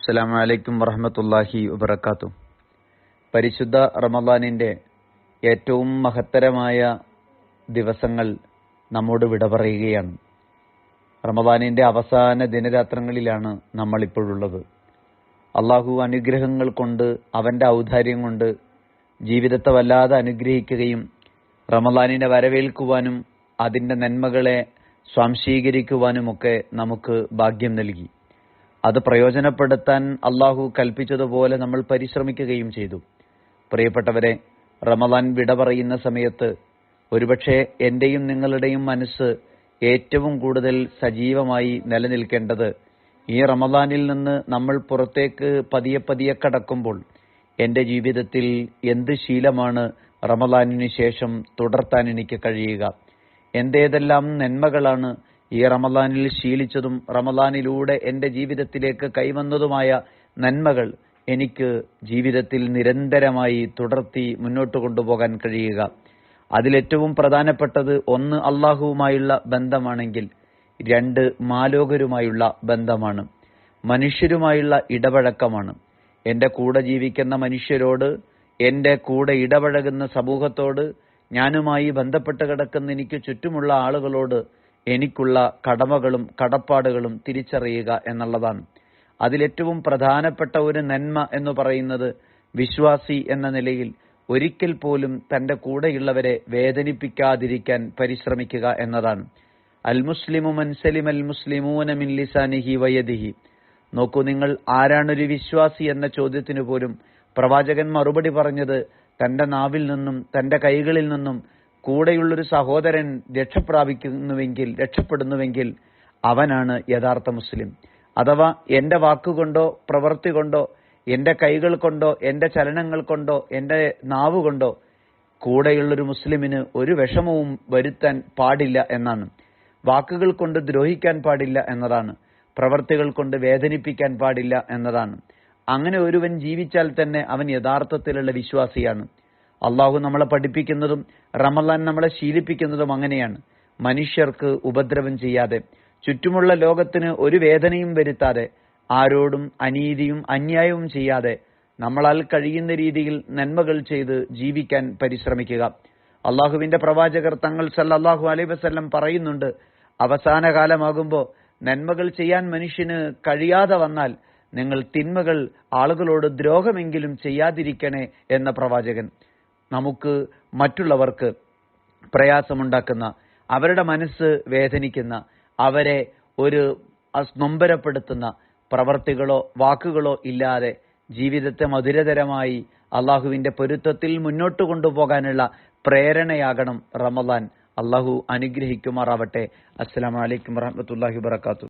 അസ്സലാമു അലൈക്കും വറഹ്മത്തുള്ളാഹി വബറകാതുഹു. പരിശുദ്ധ റമദാനിൻ്റെ ഏറ്റവും മഹത്തരമായ ദിവസങ്ങൾ നമ്മോട് വിട പറയുകയാണ്. റമദാനിൻ്റെ അവസാന ദിനരാത്രങ്ങളിലാണ് നമ്മളിപ്പോഴുള്ളത്. അള്ളാഹു അനുഗ്രഹങ്ങൾ കൊണ്ട്, അവൻ്റെ ഔദാര്യം കൊണ്ട് ജീവിതത്തെ വല്ലാതെ അനുഗ്രഹിക്കുകയും റമദാനിനെ വരവേൽക്കുവാനും അതിൻ്റെ നന്മകളെ സ്വാംശീകരിക്കുവാനുമൊക്കെ നമുക്ക് ഭാഗ്യം നൽകി. അത് പ്രയോജനപ്പെടുത്താൻ അള്ളാഹു കൽപ്പിച്ചതുപോലെ നമ്മൾ പരിശ്രമിക്കുകയും ചെയ്തു. പ്രിയപ്പെട്ടവരെ, റമദാൻ വിട പറയുന്ന സമയത്ത് ഒരുപക്ഷെ എൻ്റെയും നിങ്ങളുടെയും മനസ്സ് ഏറ്റവും കൂടുതൽ സജീവമായി നിലനിൽക്കേണ്ടത് ഈ റമദാനിൽ നിന്ന് നമ്മൾ പുറത്തേക്ക് പതിയെ പതിയെ കടക്കുമ്പോൾ എൻ്റെ ജീവിതത്തിൽ എന്ത് ശീലമാണ് റമദാനിന് ശേഷം തുടർത്താൻ എനിക്ക് കഴിയുക, എന്തേതെല്ലാം നന്മകളാണ് ഈ റമദാനിൽ ശീലിച്ചതും റമദാനിലൂടെ എൻ്റെ ജീവിതത്തിലേക്ക് കൈവന്നതുമായ നന്മകൾ എനിക്ക് ജീവിതത്തിൽ നിരന്തരമായി തുടർത്തി മുന്നോട്ട് കൊണ്ടുപോകാൻ കഴിയുക. അതിലേറ്റവും പ്രധാനപ്പെട്ടത് ഒന്ന് അള്ളാഹുവുമായുള്ള ബന്ധമാണെങ്കിൽ, രണ്ട് മാലോകരുമായുള്ള ബന്ധമാണ്, മനുഷ്യരുമായുള്ള ഇടപഴക്കമാണ്. എൻ്റെ കൂടെ ജീവിക്കുന്ന മനുഷ്യരോട്, എൻ്റെ കൂടെ ഇടപഴകുന്ന സമൂഹത്തോട്, ഞാനുമായി ബന്ധപ്പെട്ട് കിടക്കുന്ന എനിക്ക് ചുറ്റുമുള്ള ആളുകളോട് എനിക്കുള്ള കടമകളും കടപ്പാടുകളും തിരിച്ചറിയുക എന്നുള്ളതാണ്. അതിലേറ്റവും പ്രധാനപ്പെട്ട ഒരു നന്മ എന്ന് പറയുന്നത് വിശ്വാസി എന്ന നിലയിൽ ഒരിക്കൽ പോലും തൻ്റെ കൂടെയുള്ളവരെ വേദനിപ്പിക്കാതിരിക്കാൻ പരിശ്രമിക്കുക എന്നതാണ്. അൽ മുസ്ലിമു മൻ സലിമൽ മുസ്ലിമൂന മിൻ ലിസാനിഹി വയദിഹി. നോക്കൂ, നിങ്ങൾ ആരാണൊരു വിശ്വാസി എന്ന ചോദ്യത്തിന് പോലും പ്രവാചകൻ മറുപടി പറഞ്ഞത് തൻ്റെ നാവിൽ നിന്നും തൻ്റെ കൈകളിൽ നിന്നും കൂടെയുള്ളൊരു സഹോദരൻ രക്ഷപ്പെടുന്നുവെങ്കിൽ അവനാണ് യഥാർത്ഥ മുസ്ലിം. അഥവാ എൻ്റെ വാക്കുകൊണ്ടോ പ്രവൃത്തി കൊണ്ടോ എൻ്റെ കൈകൾ കൊണ്ടോ എൻ്റെ ചലനങ്ങൾ കൊണ്ടോ എൻ്റെ നാവ് കൊണ്ടോ കൂടെയുള്ളൊരു മുസ്ലിമിന് ഒരു വിഷമവും വരുത്താൻ പാടില്ല എന്നാണ്. വാക്കുകൾ കൊണ്ട് ദ്രോഹിക്കാൻ പാടില്ല എന്നതാണ്. പ്രവൃത്തികൾ കൊണ്ട് വേദനിപ്പിക്കാൻ പാടില്ല എന്നതാണ്. അങ്ങനെ ഒരുവൻ ജീവിച്ചാൽ തന്നെ അവൻ യഥാർത്ഥത്തിലുള്ള വിശ്വാസിയാണ്. അള്ളാഹു നമ്മളെ പഠിപ്പിക്കുന്നതും റമദാൻ നമ്മളെ ശീലിപ്പിക്കുന്നതും അങ്ങനെയാണ്. മനുഷ്യർക്ക് ഉപദ്രവം ചെയ്യാതെ, ചുറ്റുമുള്ള ലോകത്തിന് ഒരു വേദനയും വരുത്താതെ, ആരോടും അനീതിയും അന്യായവും ചെയ്യാതെ നമ്മളാൽ കഴിയുന്ന രീതിയിൽ നന്മകൾ ചെയ്ത് ജീവിക്കാൻ പരിശ്രമിക്കുക. അള്ളാഹുവിന്റെ പ്രവാചകർ തങ്ങൾ സല്ലല്ലാഹു അലൈഹി വസല്ലം പറയുന്നുണ്ട്, അവസാന കാലമാകുമ്പോൾ നന്മകൾ ചെയ്യാൻ മനുഷ്യന് കഴിയാതെ വന്നാൽ നിങ്ങൾ തിന്മകൾ, ആളുകളോട് ദ്രോഹമെങ്കിലും ചെയ്യാതിരിക്കണേ എന്ന പ്രവാചകൻ. നമുക്ക് മറ്റുള്ളവർക്ക് പ്രയാസമുണ്ടാക്കുന്ന, അവരുടെ മനസ്സ് വേദനിക്കുന്ന, അവരെ ഒരു നൊമ്പരപ്പെടുത്തുന്ന പ്രവർത്തികളോ വാക്കുകളോ ഇല്ലാതെ ജീവിതത്തെ മധുരതരമായി അള്ളാഹുവിന്റെ പൊരുത്തത്തിൽ മുന്നോട്ട് കൊണ്ടുപോകാനുള്ള പ്രേരണയാകണം റമദാൻ. അള്ളാഹു അനുഗ്രഹിക്കുമാറാവട്ടെ. അസ്സലാമു അലൈക്കും വറഹ്മത്തുള്ളാഹി വബറകാതുഹു.